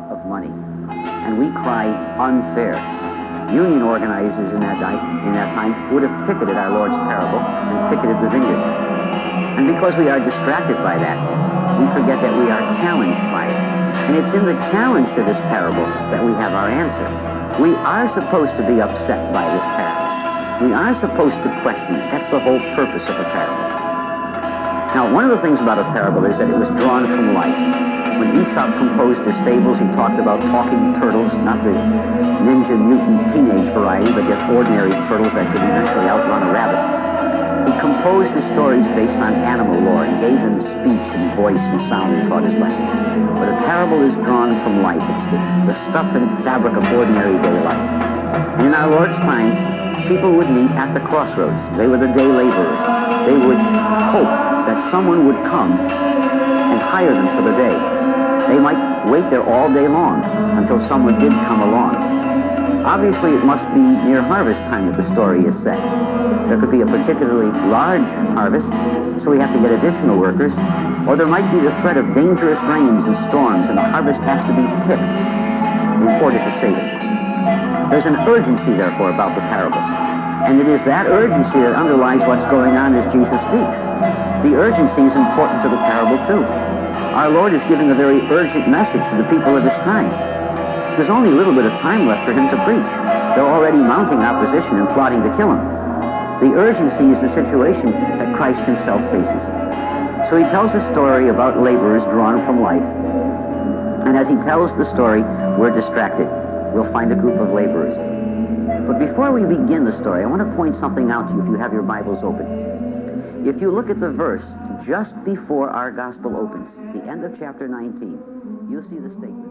of money. And we cry, unfair. Union organizers in that time would have picketed our Lord's parable and picketed the vineyard. And because we are distracted by that, we forget that we are challenged by it. And it's in the challenge to this parable that we have our answer. We are supposed to be upset by this parable. We are supposed to question it. That's the whole purpose of a parable. Now, one of the things about a parable is that it was drawn from life. When Aesop composed his fables, he talked about talking turtles, not the ninja mutant teenage variety, but just ordinary turtles that could eventually outrun a rabbit. He composed his stories based on animal lore and gave them speech and voice and sound and taught his lesson. But a parable is drawn from life. It's the stuff and fabric of ordinary day life. And in our Lord's time, people would meet at the crossroads. They were the day laborers. They would hope that someone would come and hire them for the day. They might wait there all day long until someone did come along. Obviously, it must be near harvest time that the story is set. There could be a particularly large harvest, so we have to get additional workers, or there might be the threat of dangerous rains and storms, and the harvest has to be picked in order to save it. There's an urgency, therefore, about the parable. And it is that urgency that underlies what's going on as Jesus speaks. The urgency is important to the parable, too. Our Lord is giving a very urgent message to the people of his time. There's only a little bit of time left for him to preach. They're already mounting opposition and plotting to kill him. The urgency is the situation that Christ himself faces. So he tells a story about laborers drawn from life. And as he tells the story, we're distracted. We'll find a group of laborers. But before we begin the story, I want to point something out to you if you have your Bibles open. If you look at the verse just before our gospel opens, the end of chapter 19, you'll see the statement.